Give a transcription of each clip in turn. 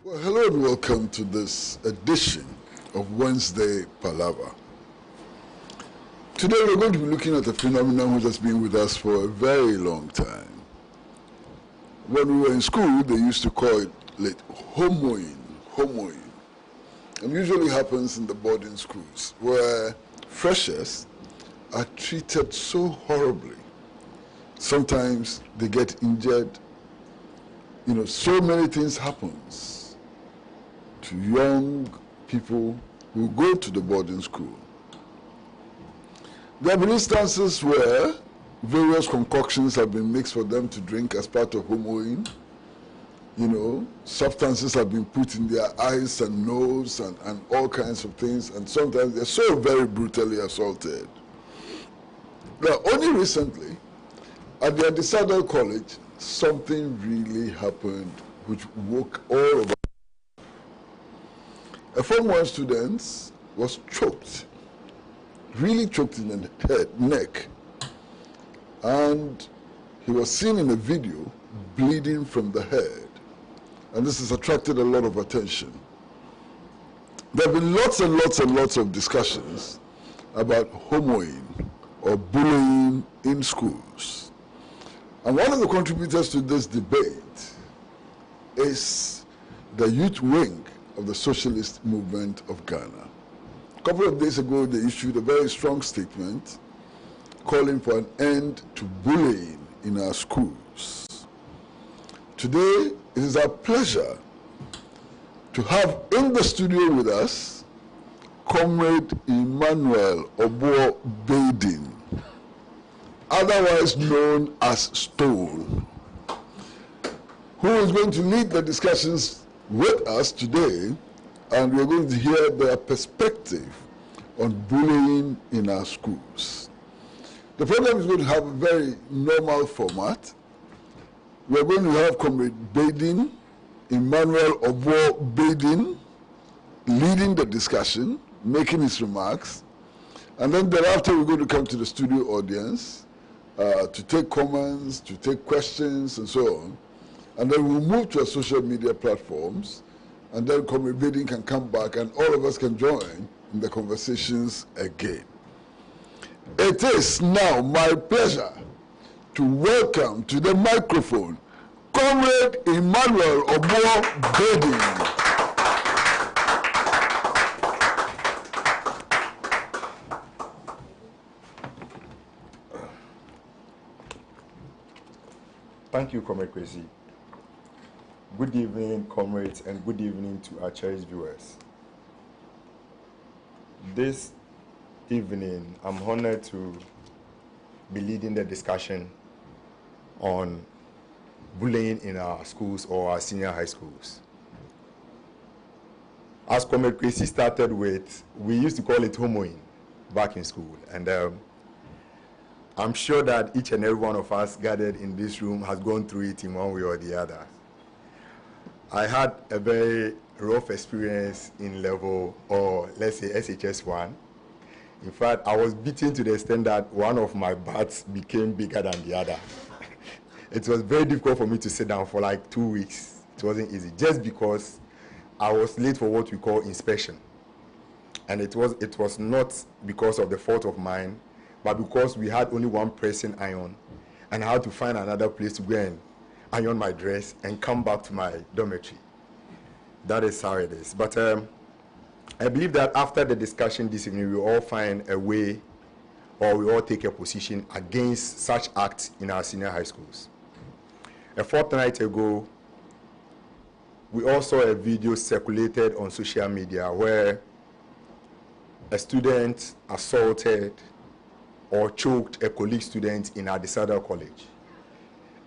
Well, hello and welcome to this edition of Wednesday Palaver. Today we're going to be looking at a phenomenon which has been with us for a very long time. When we were in school, they used to call it homoing. And usually happens in the boarding schools where freshers are treated so horribly. Sometimes they get injured. So many things happens to young people who go to the boarding school. There have been instances where various concoctions have been mixed for them to drink as part of homoing. Substances have been put in their eyes and nose and all kinds of things, and sometimes they're so very brutally assaulted. Now, only recently, at the Indiscipline College, something really happened which woke all of us. A Form 1 student was choked, really choked in the neck, and he was seen in a video bleeding from the head, and this has attracted a lot of attention. There have been lots and lots of discussions about homoing or bullying in schools. And one of the contributors to this debate is the youth wing of the socialist movement of Ghana. A couple of days ago, they issued a very strong statement calling for an end to bullying in our schools. Today, it is our pleasure to have in the studio with us Comrade Emmanuel Oboe Baiden, otherwise known as Stone, who is going to lead the discussions with us today, and we're going to hear their perspective on bullying in our schools. The program is going to have a very normal format. We're going to have Comrade Baiden, Emmanuel Oboe Baiden, leading the discussion, making his remarks, and then thereafter we're going to come to the studio audience to take comments, to take questions, and so on. And then we'll move to our social media platforms, and then Comrade Baiden can come back, and all of us can join in the conversations again. It is now my pleasure to welcome to the microphone Comrade Emmanuel Oboe Baiden. Thank you, Comrade Kwesi. Good evening, comrades, and good evening to our cherished viewers. This evening, I'm honored to be leading the discussion on bullying in our schools or our senior high schools. As Comrade Kwesi started with, we used to call it homoing back in school, and I'm sure that each and every one of us gathered in this room has gone through it in one way or the other. I had a very rough experience in level, or let's say SHS1. In fact, I was beaten to the extent that one of my butts became bigger than the other. It was very difficult for me to sit down for like 2 weeks. It wasn't easy, just because I was late for what we call inspection. And it was not because of the fault of mine, but because we had only one pressing iron, and I had to find another place to go and iron my dress and come back to my dormitory. That is how it is. But I believe that after the discussion this evening, we all find a way, or we all take a position against such acts in our senior high schools. A fortnight ago, we all saw a video circulated on social media where a student assaulted or choked a colleague student in Indiscipline College.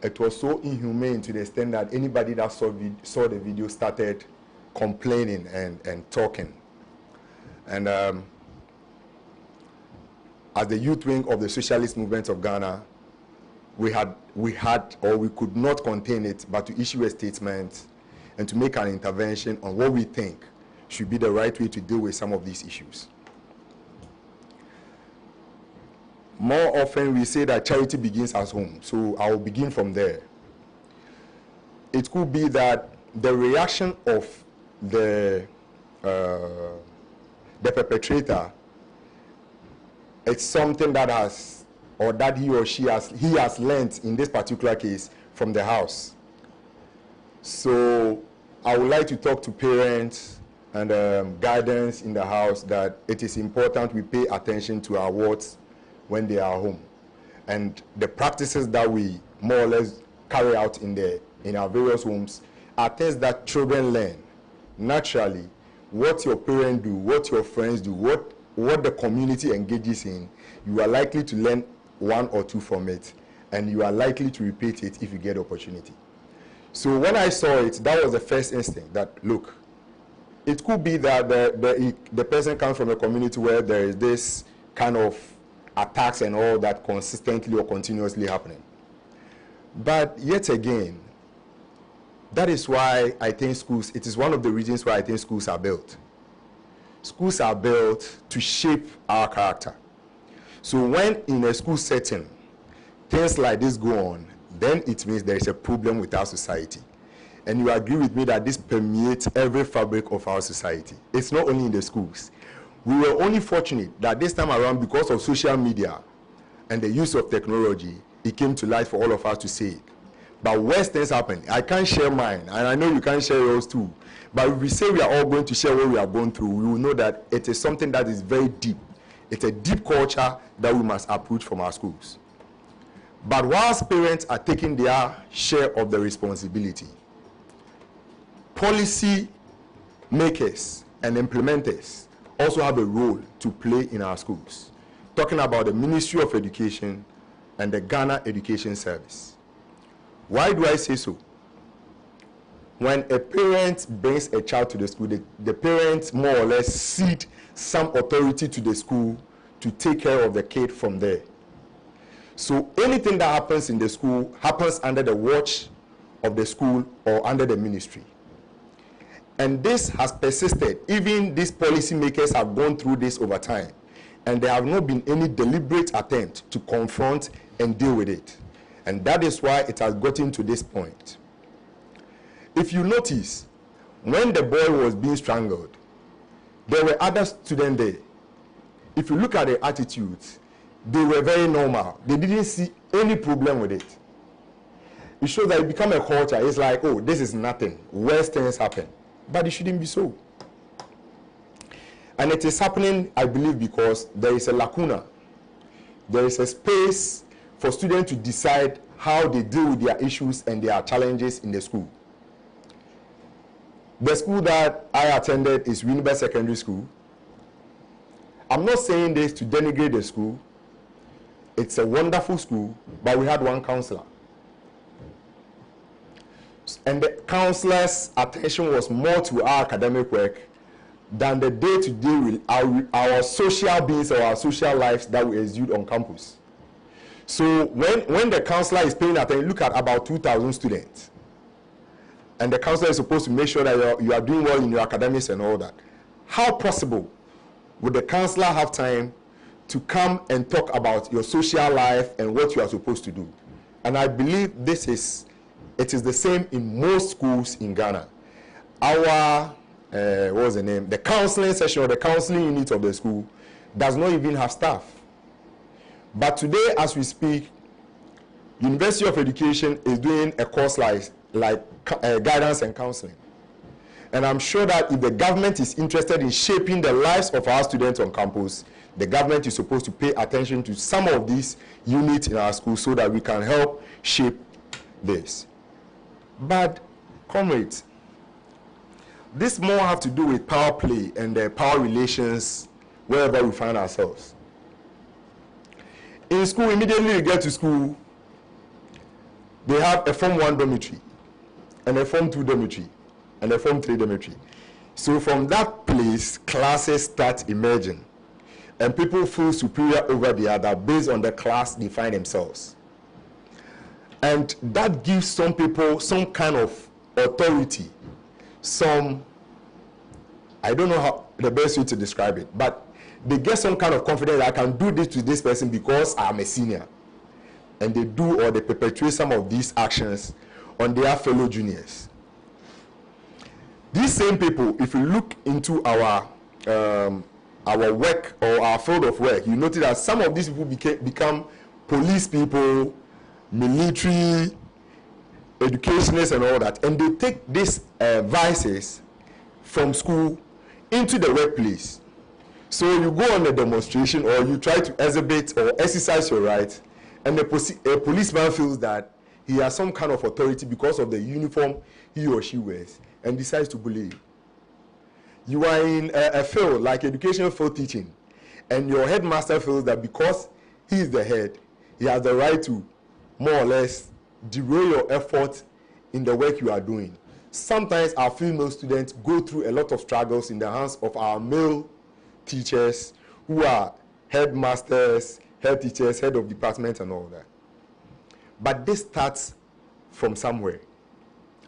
It was so inhumane to the extent that anybody that saw the video started complaining and talking. And as the youth wing of the socialist movement of Ghana, we could not contain it, but to issue a statement and to make an intervention on what we think should be the right way to deal with some of these issues. More often we say that charity begins at home, so I will begin from there. It could be that the reaction of the perpetrator, it's something that has, or that he or she has learned in this particular case from the house. So I would like to talk to parents and guidance in the house that it is important we pay attention to our wards when they are home, and the practices that we more or less carry out in our various homes are things that children learn naturally. What your parents do, what your friends do, what the community engages in, you are likely to learn one or two from it, and you are likely to repeat it if you get the opportunity. So when I saw it, that was the first instinct that, look, it could be that the person comes from a community where there is this kind of attacks and all that consistently or continuously happening. But yet again, that is why I think schools, it is one of the reasons why I think schools are built. Schools are built to shape our character. So when in a school setting, things like this go on, then it means there is a problem with our society. And you agree with me that this permeates every fabric of our society. It's not only in the schools. We were only fortunate that this time around, because of social media and the use of technology, it came to light for all of us to see it. But worse things happen. I can't share mine, and I know you can't share yours too. But if we say we are all going to share what we are going through, we will know that it is something that is very deep. It's a deep culture that we must approach from our schools. But whilst parents are taking their share of the responsibility, policy makers and implementers also have a role to play in our schools. Talking about the Ministry of Education and the Ghana Education Service. Why do I say so? When a parent brings a child to the school, the parents more or less cede some authority to the school to take care of the kid from there. So anything that happens in the school happens under the watch of the school or under the ministry. And this has persisted. Even these policymakers have gone through this over time. And there have not been any deliberate attempt to confront and deal with it. And that is why it has gotten to this point. If you notice, when the boy was being strangled, there were other students there. If you look at their attitudes, they were very normal. They didn't see any problem with it. It shows that it become a culture. It's like, oh, this is nothing. Worse things happen. But it shouldn't be so. And it is happening, I believe, because there is a lacuna. There is a space for students to decide how they deal with their issues and their challenges in the school. The school that I attended is Winneba Secondary School. I'm not saying this to denigrate the school. It's a wonderful school, but we had one counselor. And the counselor's attention was more to our academic work than the day-to-day with our social beings or our social lives that we exude on campus. So when the counselor is paying attention, look at about 2,000 students. And the counselor is supposed to make sure that you are doing well in your academics and all that. How possible would the counselor have time to come and talk about your social life and what you are supposed to do? And I believe it is the same in most schools in Ghana. Our, what was the name? The counseling session or the counseling unit of the school does not even have staff. But today, as we speak, University of Education is doing a course like guidance and counseling. And I'm sure that if the government is interested in shaping the lives of our students on campus, the government is supposed to pay attention to some of these units in our schools so that we can help shape this. But, comrades, this more have to do with power play and the power relations wherever we find ourselves. In school, immediately you get to school, they have a Form 1 dormitory, and a Form 2 dormitory, and a Form 3 dormitory. So from that place, classes start emerging, and people feel superior over the other based on the class they find themselves. And that gives some people some kind of authority, I don't know how the best way to describe it, but they get some kind of confidence that I can do this to this person because I'm a senior. And they do or they perpetuate some of these actions on their fellow juniors. These same people, if you look into our work or our field of work, you notice that some of these people become police people, military, educationists and all that, and they take these vices from school into the workplace. So you go on a demonstration or you try to exhibit or exercise your rights, and a policeman feels that he has some kind of authority because of the uniform he or she wears and decides to bully you. You are in a field like education field teaching, and your headmaster feels that because he is the head, he has the right to more or less derail your effort in the work you are doing. Sometimes our female students go through a lot of struggles in the hands of our male teachers who are headmasters, head teachers, head of departments and all that. But this starts from somewhere.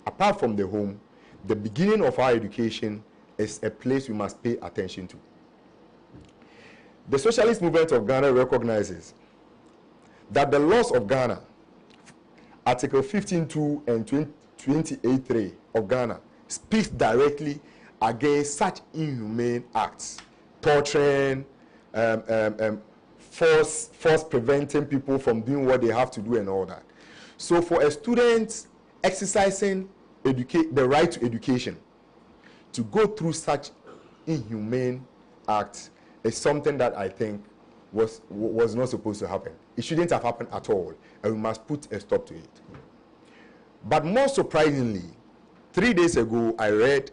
Apart from the home, the beginning of our education is a place we must pay attention to. The socialist movement of Ghana recognizes that the laws of Ghana, Article 15.2 and 28.3 of Ghana, speaks directly against such inhumane acts, torturing, force preventing people from doing what they have to do and all that. So for a student exercising the right to education, to go through such inhumane acts is something that I think was not supposed to happen. It shouldn't have happened at all, and we must put a stop to it. But more surprisingly, 3 days ago, I read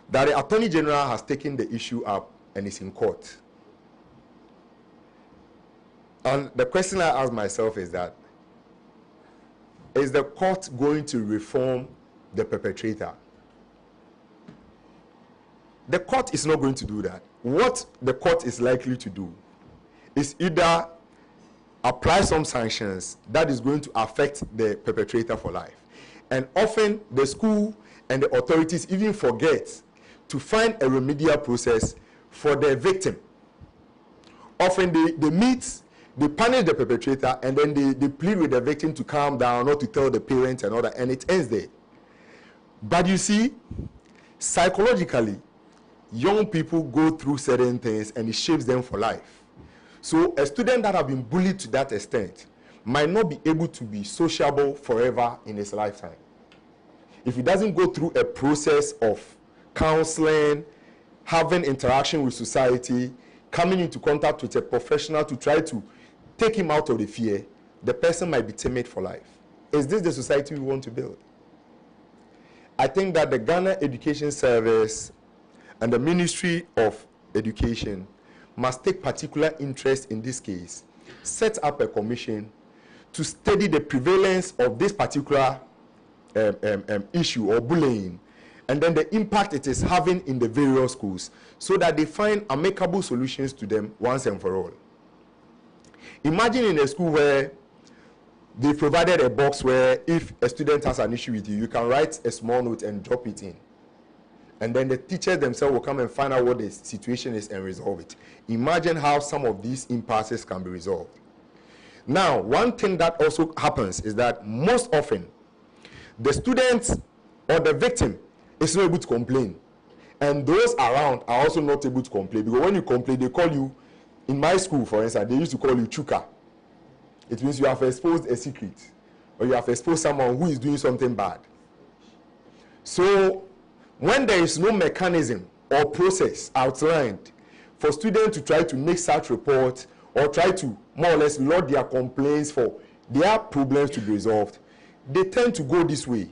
that the Attorney General has taken the issue up and is in court. And the question I ask myself is that, is the court going to reform the perpetrator? The court is not going to do that. What the court is likely to do is either apply some sanctions that is going to affect the perpetrator for life. And often the school and the authorities even forget to find a remedial process for the victim. Often they meet, they punish the perpetrator, and then they plead with the victim to calm down, not to tell the parents and all that, and it ends there. But you see, psychologically, young people go through certain things and it shapes them for life. So a student that has been bullied to that extent might not be able to be sociable forever in his lifetime. If he doesn't go through a process of counseling, having interaction with society, coming into contact with a professional to try to take him out of the fear, the person might be timid for life. Is this the society we want to build? I think that the Ghana Education Service and the Ministry of Education must take particular interest in this case, set up a commission to study the prevalence of this particular issue or bullying, and then the impact it is having in the various schools, so that they find amicable solutions to them once and for all. Imagine in a school where they provided a box where if a student has an issue with you, you can write a small note and drop it in. And then the teachers themselves will come and find out what the situation is and resolve it. Imagine how some of these impasses can be resolved. Now, one thing that also happens is that most often, the student or the victim is not able to complain. And those around are also not able to complain. Because when you complain, they call you, in my school, for instance, they used to call you chuka. It means you have exposed a secret, or you have exposed someone who is doing something bad. So, when there is no mechanism or process outlined for students to try to make such reports or try to more or less lodge their complaints for their problems to be resolved, they tend to go this way.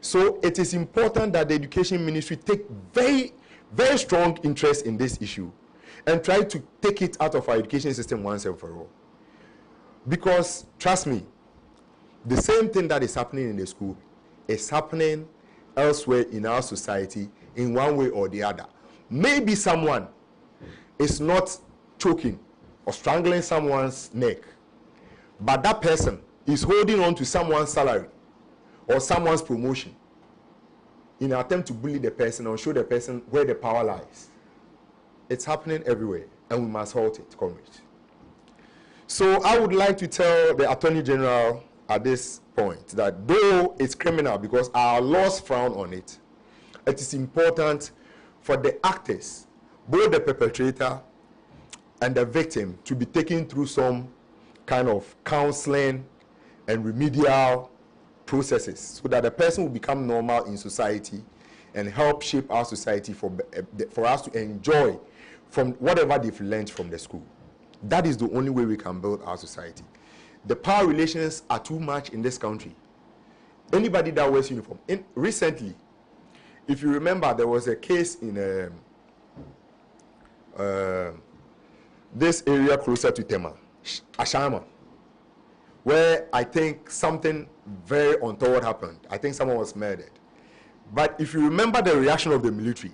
So it is important that the Education Ministry take very, very strong interest in this issue and try to take it out of our education system once and for all. Because, trust me, the same thing that is happening in the school is happening elsewhere in our society in one way or the other. Maybe someone is not choking or strangling someone's neck, but that person is holding on to someone's salary or someone's promotion in an attempt to bully the person or show the person where the power lies. It's happening everywhere, and we must halt it, comrades. So I would like to tell the Attorney General at this point that though it's criminal because our laws frown on it, it is important for the actors, both the perpetrator and the victim, to be taken through some kind of counseling and remedial processes so that the person will become normal in society and help shape our society for us to enjoy from whatever they've learned from the school. That is the only way we can build our society. The power relations are too much in this country. Anybody that wears uniform. Recently, if you remember, there was a case in this area closer to Tema, Ashama, where I think something very untoward happened. I think someone was murdered. But if you remember the reaction of the military,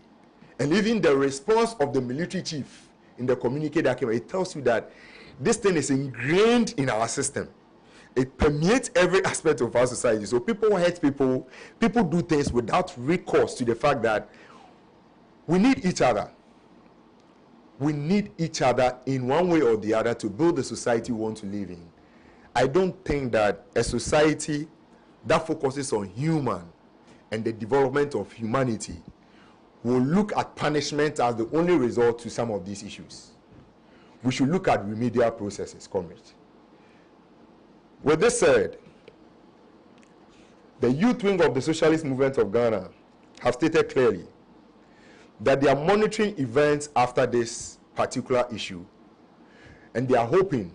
and even the response of the military chief in the communique that came, it tells you that this thing is ingrained in our system. It permeates every aspect of our society. So people hurt people, people do things without recourse to the fact that we need each other. We need each other in one way or the other to build the society we want to live in. I don't think that a society that focuses on human and the development of humanity will look at punishment as the only result to some of these issues. We should look at remedial processes, comrades. With this said, the youth wing of the Socialist Movement of Ghana have stated clearly that they are monitoring events after this particular issue, and they are hoping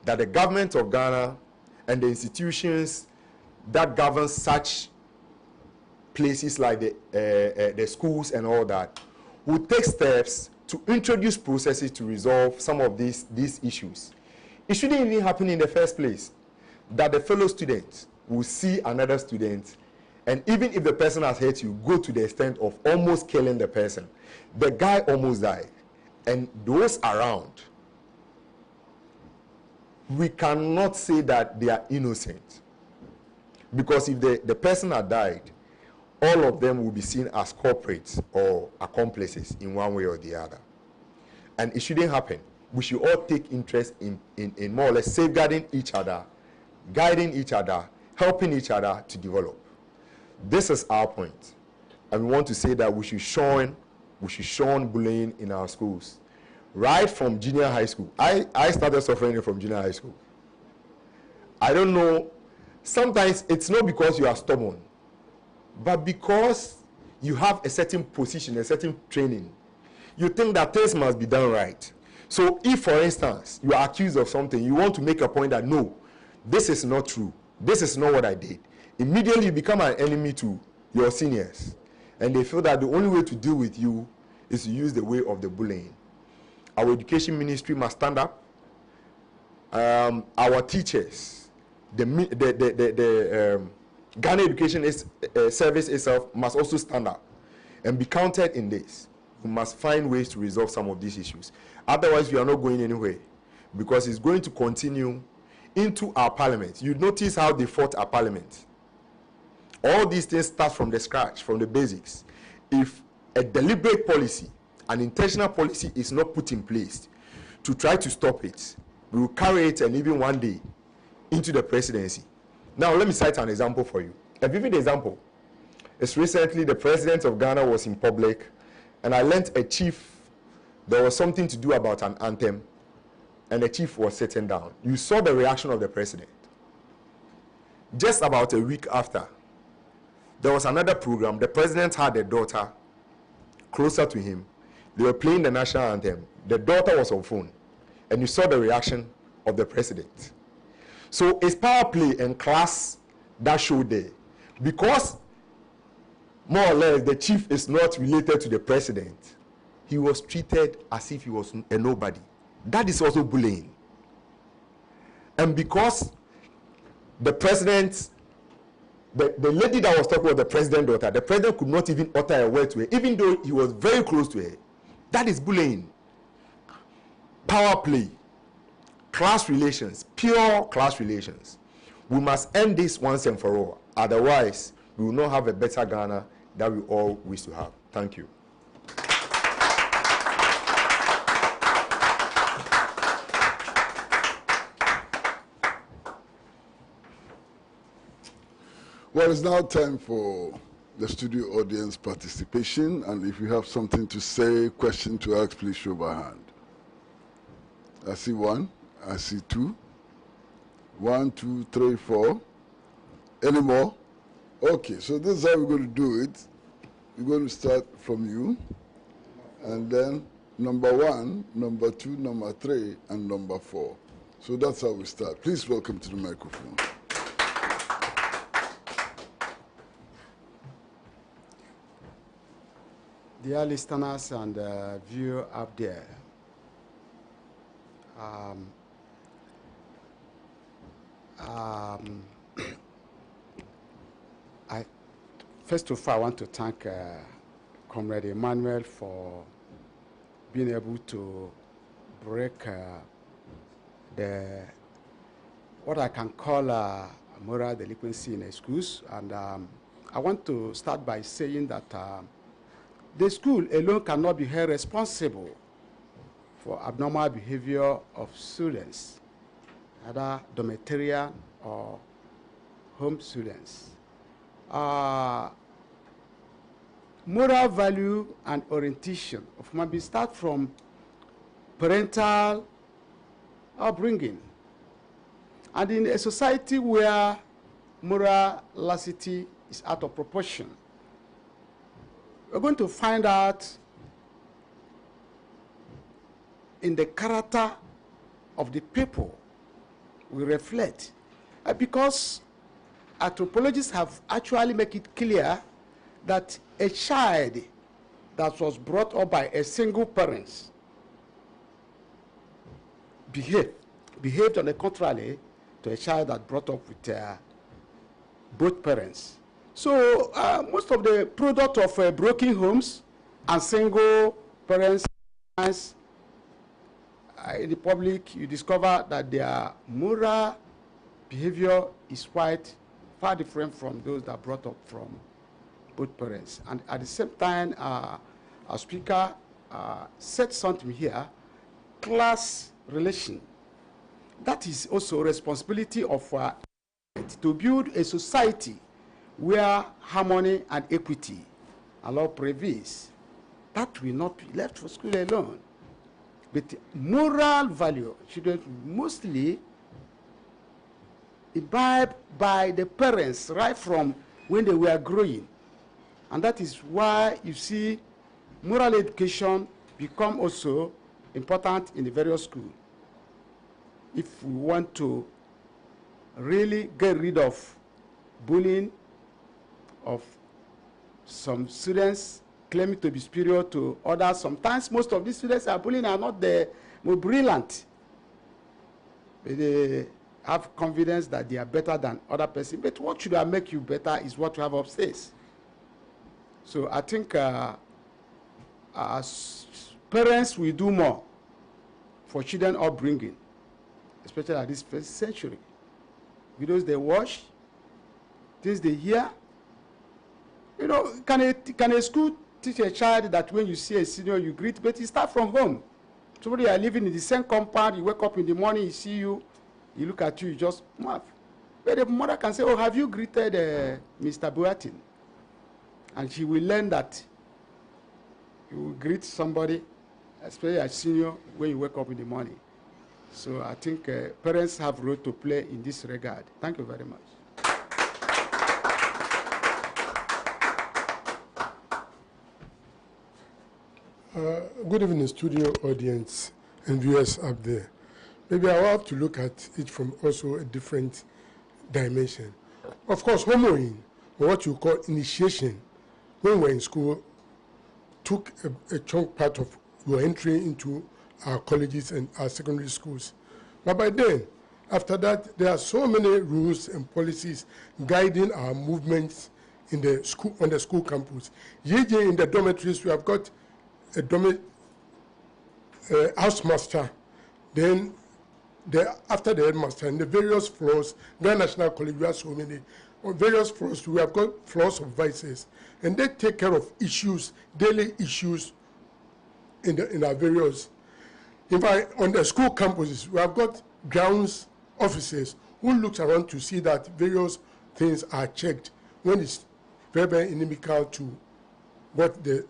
that the government of Ghana and the institutions that govern such places like the schools and all that will take steps to introduce processes to resolve some of these issues. It shouldn't even happen in the first place, that the fellow student will see another student, and even if the person has hurt you, go to the extent of almost killing the person. The guy almost died, and those around, we cannot say that they are innocent, because if the person had died, all of them will be seen as culprits or accomplices in one way or the other. And it shouldn't happen. We should all take interest in more or less safeguarding each other, guiding each other, helping each other to develop. This is our point. And we want to say that we should shun bullying in our schools. Right from junior high school. I started suffering from junior high school. I don't know. Sometimes it's not because you are stubborn, but because you have a certain position, a certain training. You think that things must be done right. So if, for instance, you are accused of something, you want to make a point that, no, this is not true. This is not what I did. Immediately you become an enemy to your seniors. And they feel that the only way to deal with you is to use the way of the bullying. Our education ministry must stand up. Our teachers, the Ghana Education Service itself must also stand up and be counted in this. We must find ways to resolve some of these issues. Otherwise, we are not going anywhere, because it's going to continue into our parliament. You notice how they fought our parliament. All these things start from the scratch, from the basics. If a deliberate policy, an intentional policy is not put in place to try to stop it, we will carry it, and even one day, into the presidency. Now, let me cite an example for you. A vivid example is recently the president of Ghana was in public, and I learned a chief, there was something to do about an anthem, and the chief was sitting down. You saw the reaction of the president. Just about a week after, there was another program. The president had a daughter closer to him. They were playing the national anthem. The daughter was on phone, and you saw the reaction of the president. So it's power play and class that showed there. Because more or less the chief is not related to the president, he was treated as if he was a nobody. That is also bullying. And because the president, the lady that was talking about the president's daughter, the president could not even utter a word to her, even though he was very close to her. That is bullying. Power play. Class relations. Pure class relations. We must end this once and for all. Otherwise, we will not have a better Ghana that we all wish to have. Thank you. Well, it's now time for the studio audience participation, and if you have something to say, question to ask, please show by hand. I see one, I see two. 1, 2, 3, 4. Any more? Okay, so this is how we're going to do it. We're going to start from you, and then number 1, number 2, number 3, and number 4. So that's how we start. Please welcome to the microphone. Dear listeners and viewers out there, first of all, I want to thank Comrade Emmanuel for being able to break what I can call moral delinquency in the schools. And I want to start by saying that the school alone cannot be held responsible for abnormal behavior of students, either dormitory or home students. Moral value and orientation of human beings start from parental upbringing. And in a society where moral laxity is out of proportion, we're going to find out in the character of the people we reflect. Because anthropologists have actually made it clear that a child that was brought up by a single parent behaved on the contrary to a child that brought up with both parents. So most of the product of broken homes and single parents in the public, you discover that their moral behavior is quite far different from those that brought up from both parents. And at the same time, our speaker said something here, class relation. That is also a responsibility of to build a society where harmony and equity and love prevails. That will not be left for school alone. But moral value should mostly imbibed by the parents right from when they were growing. And that is why you see moral education become also important in the various schools. If we want to really get rid of bullying of some students claiming to be superior to others, sometimes most of these students are bullying are not the more brilliant. They have confidence that they are better than other person. But what should make you better is what you have upstairs. So I think as parents will do more for children upbringing, especially at this first century. Videos they watch, things they hear. You know, can a school teach a child that when you see a senior you greet, but it starts from home. Somebody are living in the same compound, you wake up in the morning, you see you, you look at you, you just laugh. But the mother can say, oh, have you greeted Mr. Boatin? And she will learn that you will greet somebody, especially a senior, when you wake up in the morning. So I think parents have a role to play in this regard. Thank you very much. Good evening, studio audience and viewers up there. Maybe I will have to look at it from also a different dimension. Of course, homeowing, or what you call initiation, when we're in school, took a chunk part of your entry into our colleges and our secondary schools. But by then, after that, there are so many rules and policies guiding our movements in the school, on the school campus. JJ, in the dormitories, we have got a housemaster, then after the headmaster, in the various floors, Ghana National College, we have so many. On various floors, we have got floors of vices, and they take care of issues, daily issues in our various. In fact, on the school campuses, we have got grounds officers who looks around to see that various things are checked when it's very, very inimical to what the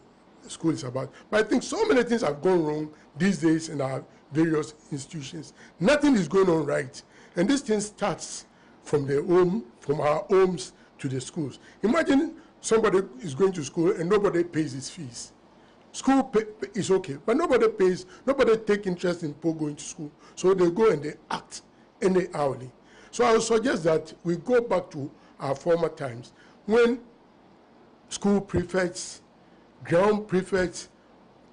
school is about. But I think so many things have gone wrong these days in our various institutions. Nothing is going on right. And this thing starts from the home, from our homes to the schools. Imagine somebody is going to school and nobody pays his fees. School is okay, but nobody pays, nobody take interest in people going to school. So they go and they act anyhowly. So I would suggest that we go back to our former times when school prefects, ground prefects,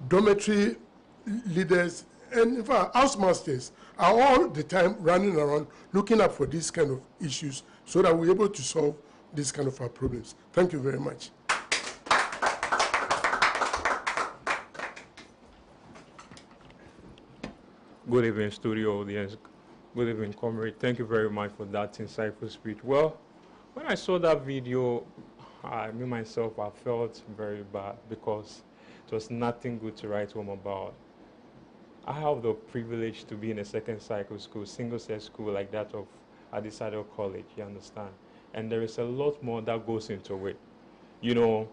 dormitory leaders, and in fact, housemasters are all the time running around looking up for these kind of issues so that we're able to solve these kind of our problems. Thank you very much. Good evening, studio audience. Good evening, comrade. Thank you very much for that insightful speech. Well, when I saw that video, I felt very bad because it was nothing good to write home about. I have the privilege to be in a second cycle school, single-sex school like that of Adisado College, you understand? And there is a lot more that goes into it. You know,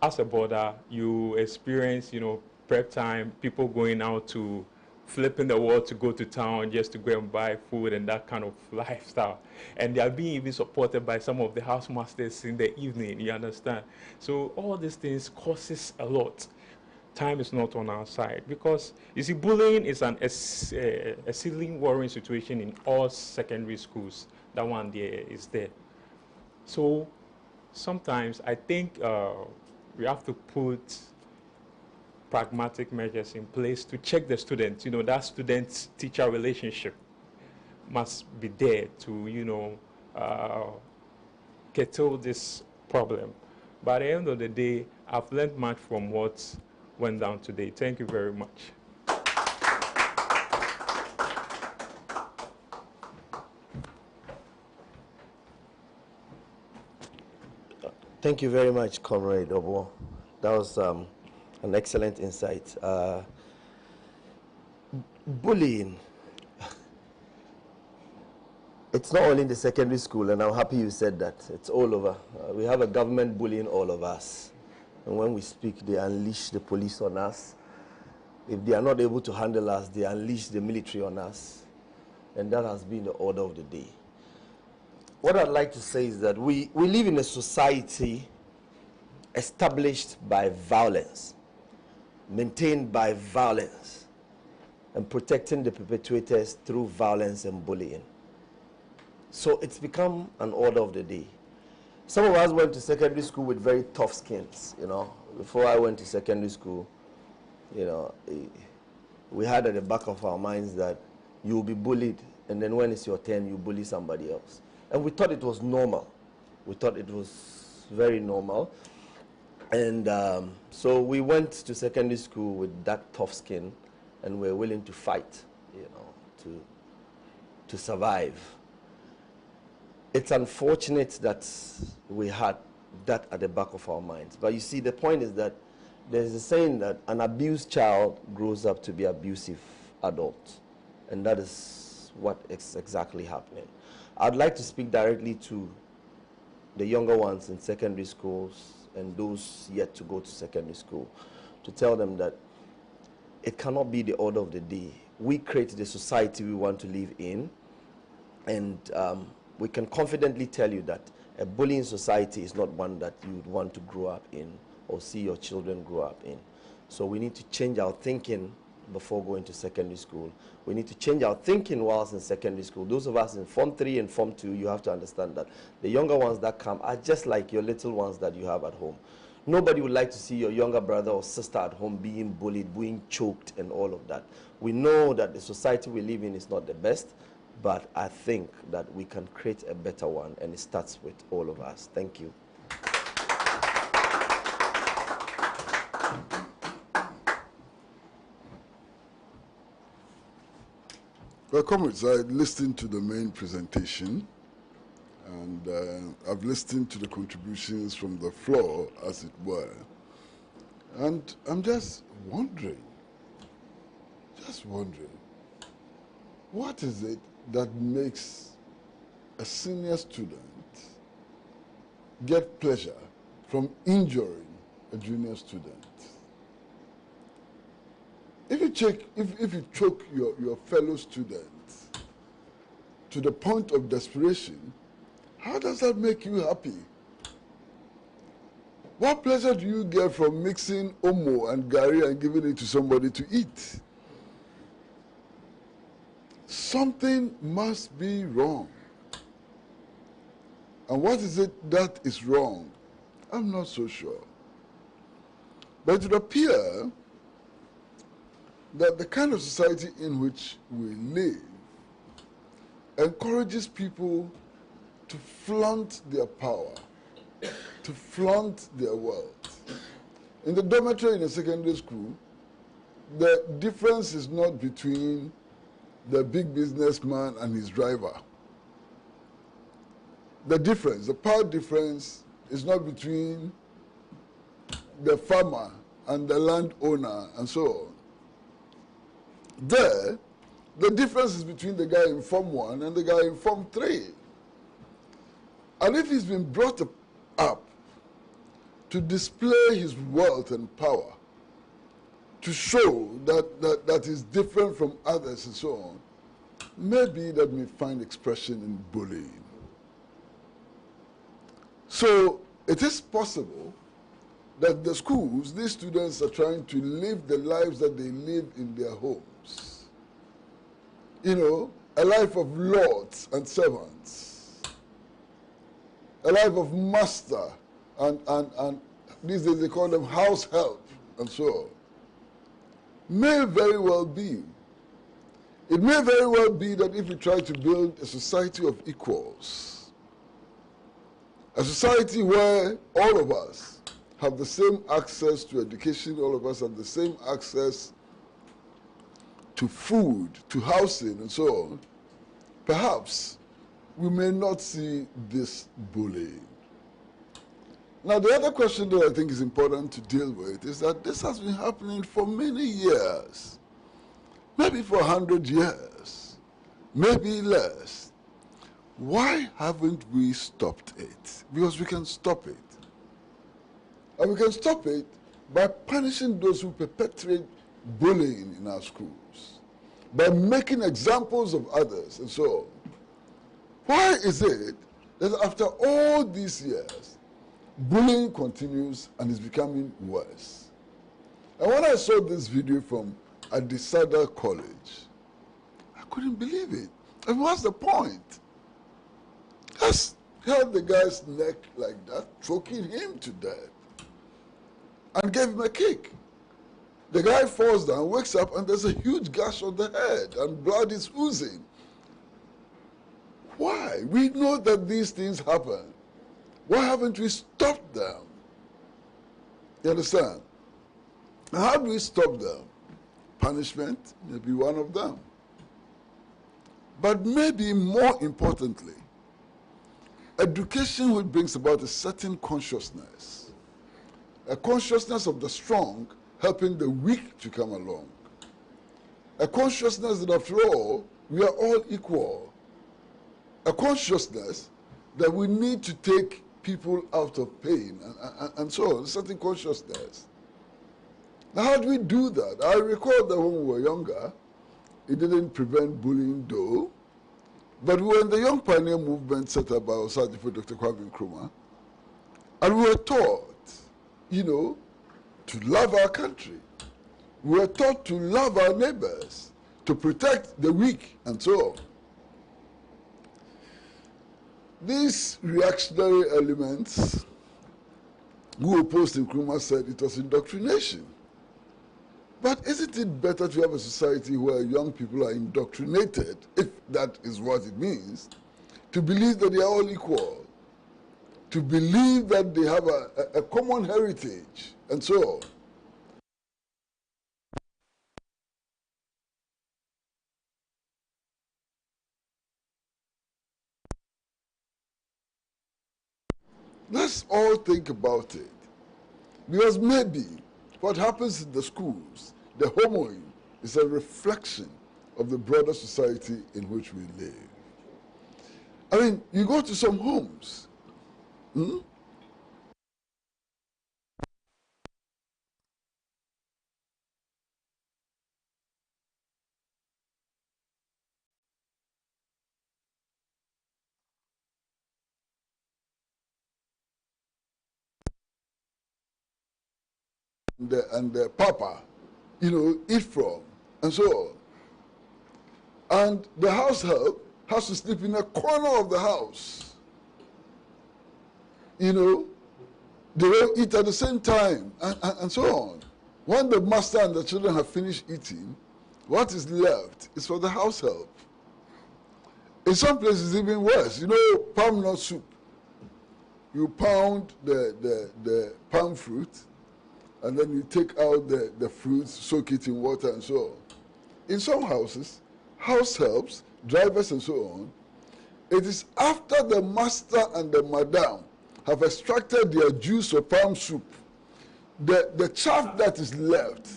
as a boarder, you experience, you know, prep time, people going out to flipping the world to go to town just to go and buy food and that kind of lifestyle. And they are being even supported by some of the housemasters in the evening, you understand? So all these things causes a lot. Time is not on our side because, you see, bullying is a ceiling worrying situation in all secondary schools. That one there is there. So sometimes I think we have to put pragmatic measures in place to check the students. You know, that student-teacher relationship must be there to, you know, curtail this problem. But at the end of the day, I've learned much from what went down today. Thank you very much. Thank you very much, Comrade Oboe. That was an excellent insight. Bullying. It's not only in the secondary school, and I'm happy you said that. It's all over. We have a government bullying all of us. And when we speak, they unleash the police on us. If they are not able to handle us, they unleash the military on us. And that has been the order of the day. What I'd like to say is that we live in a society established by violence, maintained by violence, and protecting the perpetrators through violence and bullying. So it's become an order of the day. Some of us went to secondary school with very tough skins, you know. Before I went to secondary school, you know, we had at the back of our minds that you will be bullied, and then when it's your turn, you bully somebody else. And we thought it was normal. We thought it was very normal. And so we went to secondary school with that tough skin, and we're willing to fight, you know, to survive. It's unfortunate that we had that at the back of our minds. But you see, the point is that there's a saying that an abused child grows up to be an abusive adult. And that is what is exactly happening. I'd like to speak directly to the younger ones in secondary schools and those yet to go to secondary school, to tell them that it cannot be the order of the day. We create the society we want to live in, and we can confidently tell you that a bullying society is not one that you would want to grow up in or see your children grow up in. So we need to change our thinking before going to secondary school. We need to change our thinking whilst in secondary school. Those of us in Form 3 and Form 2, you have to understand that the younger ones that come are just like your little ones that you have at home. Nobody would like to see your younger brother or sister at home being bullied, being choked, and all of that. We know that the society we live in is not the best, but I think that we can create a better one, and it starts with all of us. Thank you. Well, comrades, I listened to the main presentation, and I've listened to the contributions from the floor, as it were. And I'm just wondering, what is it that makes a senior student get pleasure from injuring a junior student. If you choke your fellow student to the point of desperation, how does that make you happy? What pleasure do you get from mixing omo and gari and giving it to somebody to eat? Something must be wrong. And what is it that is wrong? I'm not so sure. But it would appear that the kind of society in which we live encourages people to flaunt their power, to flaunt their wealth. In the dormitory in a secondary school, the difference is not between the big businessman and his driver. The difference, the power difference, is not between the farmer and the landowner and so on. There, the difference is between the guy in Form 1 and the guy in Form 3. And if he's been brought up to display his wealth and power, to show that he's different from others and so on, maybe that may find expression in bullying. So it is possible that the schools, these students are trying to live the lives that they live in their homes. You know, a life of lords and servants, a life of master and these days they call them house help and so on. May very well be. It may very well be that if we try to build a society of equals, a society where all of us have the same access to education, all of us have the same access to food, to housing, and so on, perhaps we may not see this bullying. Now, the other question that I think is important to deal with is that this has been happening for many years, maybe for 100 years, maybe less. Why haven't we stopped it? Because we can stop it. And we can stop it by punishing those who perpetrate bullying in our schools, by making examples of others and so on. Why is it that after all these years, bullying continues and is becoming worse? And when I saw this video from Adisada College, I couldn't believe it. And what's the point? Just held the guy's neck like that, choking him to death, and gave him a kick. The guy falls down, wakes up, and there's a huge gash on the head, and blood is oozing. Why? We know that these things happen. Why haven't we stopped them? You understand? How do we stop them? Punishment may be one of them. But maybe more importantly, education which brings about a certain consciousness, a consciousness of the strong helping the weak to come along, a consciousness that after all, we are all equal, a consciousness that we need to take people out of pain and so on, a certain consciousness. Now, how do we do that? I recall that when we were younger, it didn't prevent bullying though, but we were in the Young Pioneer Movement set up by Osajifo Dr. Kwame Nkrumah, and we were taught, you know, to love our country. We were taught to love our neighbors, to protect the weak, and so on. These reactionary elements who opposed Nkrumah said it was indoctrination. But isn't it better to have a society where young people are indoctrinated, if that is what it means, to believe that they are all equal, to believe that they have a common heritage, and so on? Let's all think about it. Because maybe what happens in the schools, the homoing, is a reflection of the broader society in which we live. I mean, you go to some homes, and papa, eat from, and so on. And the house help has to sleep in a corner of the house. They don't eat at the same time, and so on. When the master and the children have finished eating, what is left is for the house help. In some places, even worse. Palm nut soup. You pound the palm fruit, and then you take out the fruits, soak it in water, and so on. In some houses, house helps, drivers, and so on, it is after the master and the madam have extracted their juice or palm soup, the chaff that is left,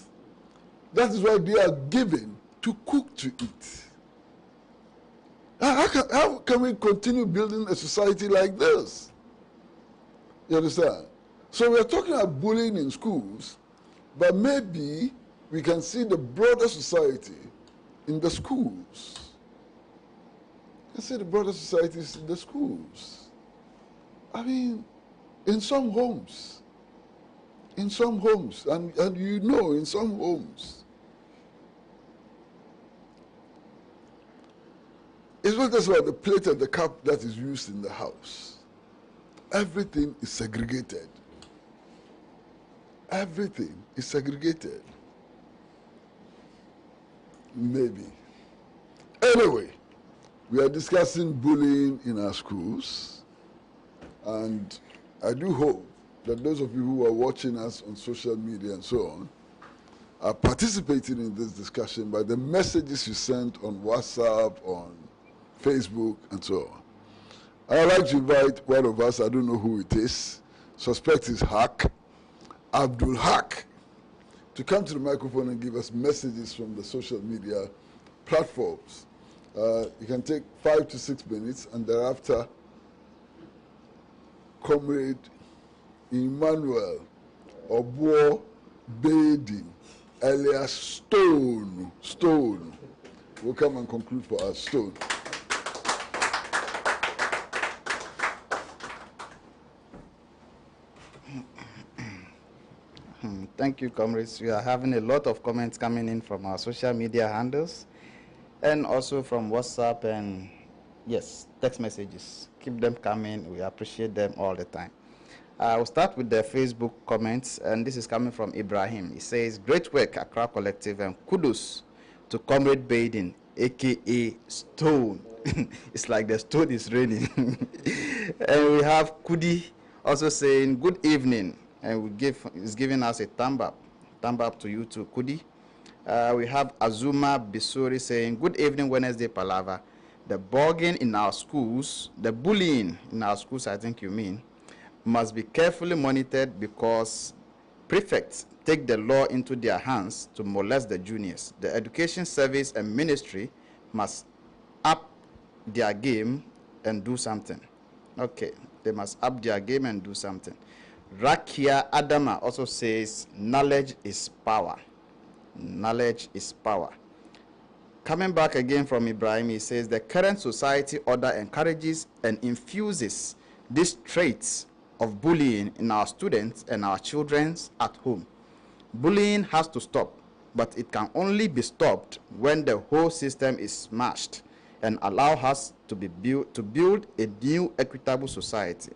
that is what they are given to cook to eat. How can we continue building a society like this? You understand? So we're talking about bullying in schools, but maybe we can see the broader society in the schools. You can see the broader societies in the schools. I mean, in some homes, and in some homes, it's not just about the plate and the cup that is used in the house. Everything is segregated. Everything is segregated. Maybe. Anyway, we are discussing bullying in our schools, and I do hope that those of you who are watching us on social media and so on are participating in this discussion by the messages you sent on WhatsApp, on Facebook, and so on. I would like to invite one of us, I don't know who it is, suspect is Hack, Abdul Hack, to come to the microphone and give us messages from the social media platforms. You can take 5 to 6 minutes, and thereafter, Comrade Emmanuel Oboe Baiden, alias Stone, will come and conclude for us. Stone. Thank you, comrades. We are having a lot of comments coming in from our social media handles and also from WhatsApp and, yes, text messages. Keep them coming. We appreciate them all the time. We'll start with the Facebook comments, and this is coming from Ibrahim. He says, great work, Accra Collective, and kudos to Comrade Baiden, a.k.a. Stone. It's like the stone is raining. And we have Kudi also saying, good evening. And is giving us a thumb up to you too, Kudi. We have Azuma Bisuri saying, good evening, Wednesday Palaver. The bullying in our schools, the bullying in our schools, I think you mean, must be carefully monitored because prefects take the law into their hands to molest the juniors. The Education Service and Ministry must up their game and do something. Okay, they must up their game and do something. Rakia Adama also says, knowledge is power. Knowledge is power. Coming back again from Ibrahim, he says, the current society order encourages and infuses these traits of bullying in our students and our children at home. Bullying has to stop, but it can only be stopped when the whole system is smashed and allow us to build a new equitable society.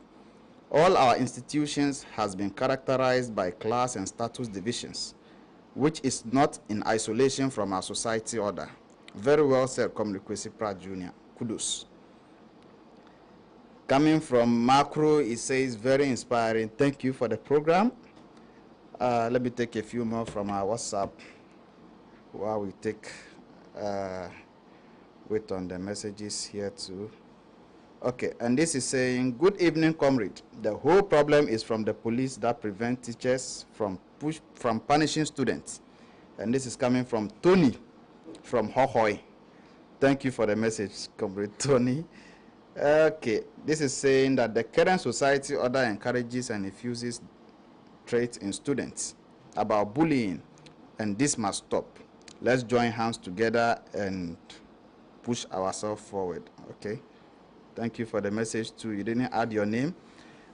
All our institutions has been characterized by class and status divisions, which is not in isolation from our society order. Very well said, Comrade Kwesi Pratt Jr. Kudos. Coming from Macro, it says, very inspiring. Thank you for the program. Let me take a few more from our WhatsApp while we wait on the messages here too. Okay, and this is saying, good evening, comrade. The whole problem is from the police that prevent teachers from punishing students. And this is coming from Tony from Hohoi. Thank you for the message, comrade Tony. Okay, this is saying that the current society order encourages and infuses traits in students about bullying, and this must stop. Let's join hands together and push ourselves forward. Okay. Thank you for the message too. You didn't add your name.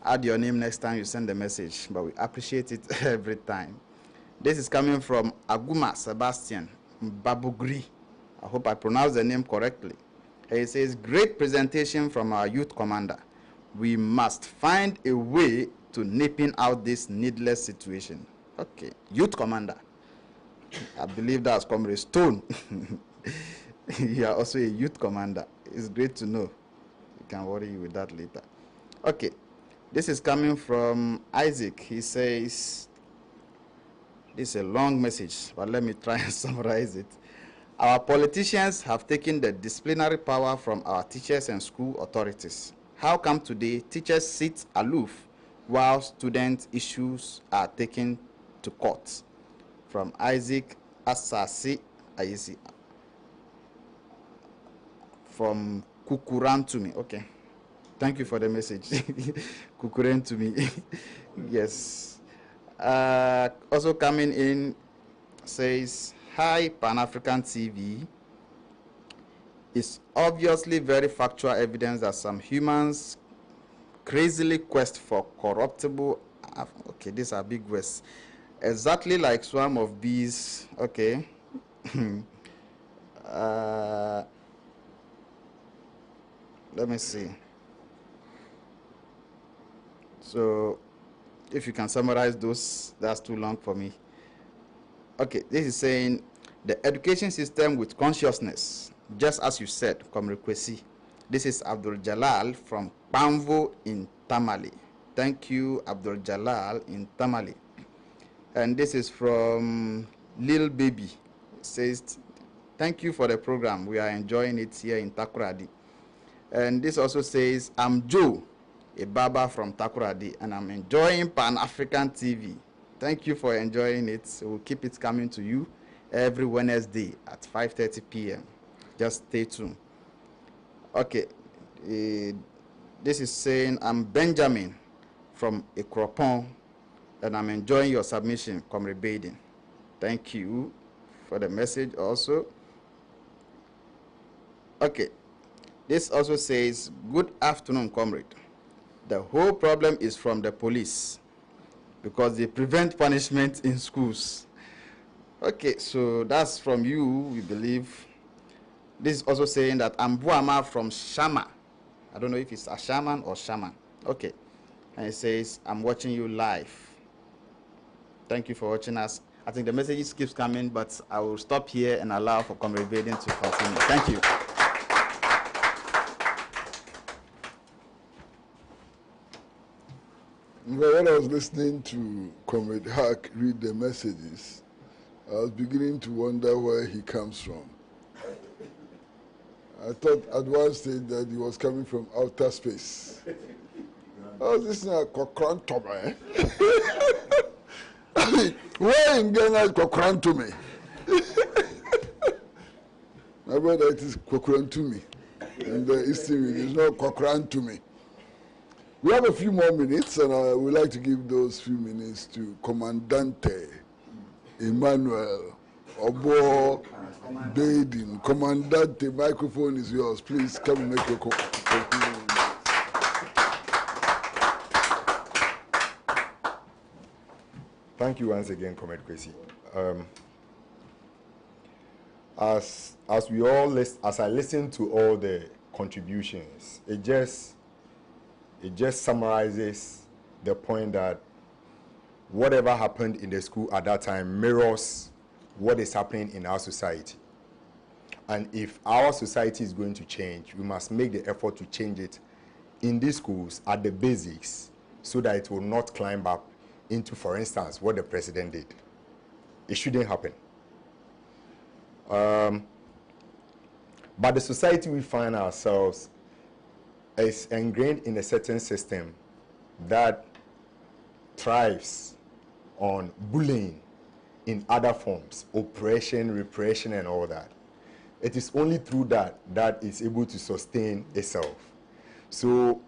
Add your name next time you send the message, but we appreciate it every time. This is coming from Aguma Sebastian Babugri. I hope I pronounced the name correctly. He says, great presentation from our youth commander. We must find a way to nipping out this needless situation. Okay, youth commander. I believe that's Comrade Stone. You are also a youth commander. It's great to know. We can worry you with that later. Okay, this is coming from Isaac. He says, this is a long message, but let me try and summarize it. Our politicians have taken the disciplinary power from our teachers and school authorities. How come today teachers sit aloof while student issues are taken to court? From Isaac Asasi Ayesi. From Kukurantumi. Okay. Thank you for the message. Kukurantumi. Yes. Also coming in says, hi, Pan-African TV. It's obviously very factual evidence that some humans crazily quest for corruptible. Okay, these are big words. Exactly like swarm of bees. Okay. Let me see. So, if you can summarize those, that's too long for me. Okay, this is saying the education system with consciousness, just as you said, Comrade Kwesi. This is Abdul Jalal from Pamvo in Tamale. Thank you, Abdul Jalal in Tamale. And this is from Lil Baby. It says, thank you for the program. We are enjoying it here in Takoradi. And this also says, I'm Joe, a barber from Takoradi, and I'm enjoying Pan-African TV. Thank you for enjoying it. So we'll keep it coming to you every Wednesday at 5:30 p.m. Just stay tuned. Okay. This is saying, I'm Benjamin from Ikropon, and I'm enjoying your submission, Comrade Baiden. Thank you for the message also. Okay. This also says, good afternoon, comrade. The whole problem is from the police because they prevent punishment in schools. Okay, so that's from you, we believe. This is also saying that I'm Buama from Shama. I don't know if it's a shaman or shaman. Okay. And it says, I'm watching you live. Thank you for watching us. I think the messages keeps coming, but I will stop here and allow for Comrade Baiden to continue. Thank you. When I was listening to Comrade Hack read the messages, I was beginning to wonder where he comes from. I thought at one stage that he was coming from outer space. I was listening to Kokrantomi. I mean, where in Ghana is Kokrantomi? My brother, it is Kokrantumi. In the Eastern region, it's not Kokrantomi. We have a few more minutes, and I would like to give those few minutes to Commandante Emmanuel Oboe Baiden. Commandante, microphone is yours. Please come and make your conclusion. Thank you once again, Comrade Kwesi. As I listen to all the contributions, it just summarizes the point that whatever happened in the school at that time mirrors what is happening in our society. And if our society is going to change, we must make the effort to change it in these schools at the basics so that it will not climb up into, for instance, what the president did. It shouldn't happen. But the society we find ourselves is ingrained in a certain system that thrives on bullying in other forms, oppression, repression, and all that. It is only through that it's able to sustain itself. So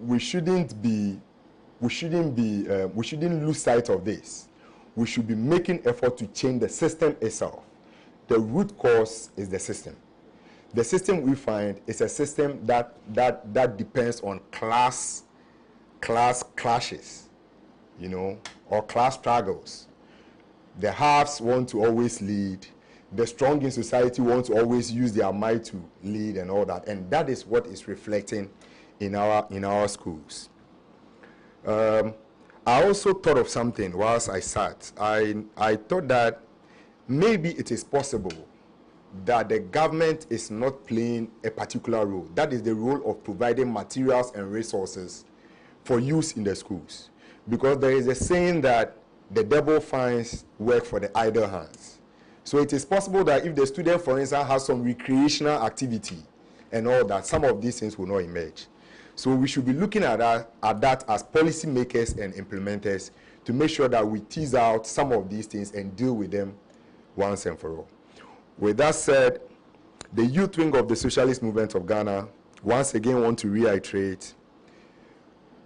we shouldn't lose sight of this. We should be making effort to change the system itself. The root cause is the system. The system we find is a system that depends on class clashes, or class struggles. The haves want to always lead. The strong in society want to always use their might to lead and all that. And that is what is reflecting in our schools. I also thought of something whilst I sat. I thought that maybe it is possible that the government is not playing a particular role. That is the role of providing materials and resources for use in the schools. Because there is a saying that the devil finds work for the idle hands. So it is possible that if the student, for instance, has some recreational activity and all that, some of these things will not emerge. So we should be looking at that as policymakers and implementers to make sure that we tease out some of these things and deal with them once and for all. With that said, the youth wing of the Socialist Movement of Ghana once again want to reiterate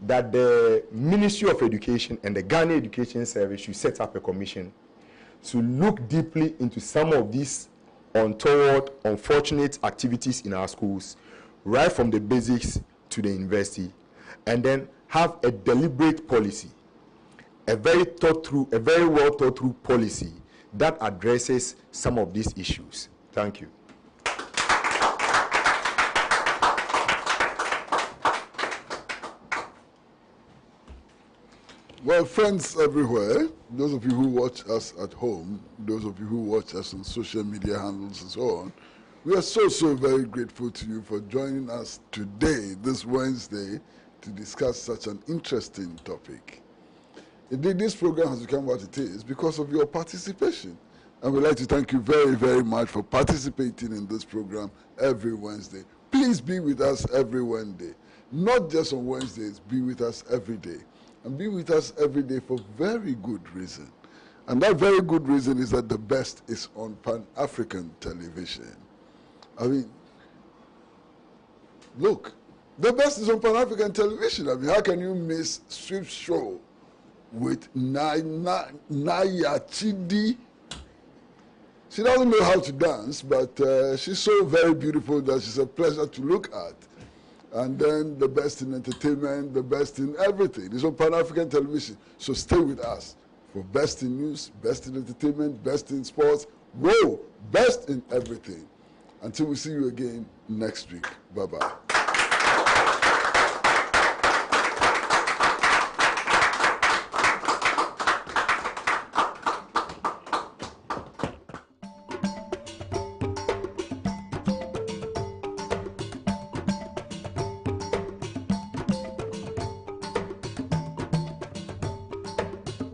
that the Ministry of Education and the Ghana Education Service should set up a commission to look deeply into some of these untoward, unfortunate activities in our schools, right from the basics to the university, and then have a deliberate policy, a very well thought through policy that addresses some of these issues. Thank you. Well, friends everywhere, those of you who watch us at home, those of you who watch us on social media handles and so on, we are so very grateful to you for joining us today, this Wednesday, to discuss such an interesting topic. Indeed, this program has become what it is because of your participation. And we'd like to thank you very much for participating in this program every Wednesday. Please be with us every Wednesday. Not just on Wednesdays, be with us every day. And be with us every day for very good reason. And that very good reason is that the best is on Pan-African television. I mean, look, the best is on Pan-African television. I mean, how can you miss Swift Show with Naya Chidi? She doesn't know how to dance, but she's so very beautiful that she's a pleasure to look at. And then the best in entertainment, the best in everything. It's on Pan-African television. So stay with us for best in news, best in entertainment, best in sports. Whoa, best in everything. Until we see you again next week. Bye-bye.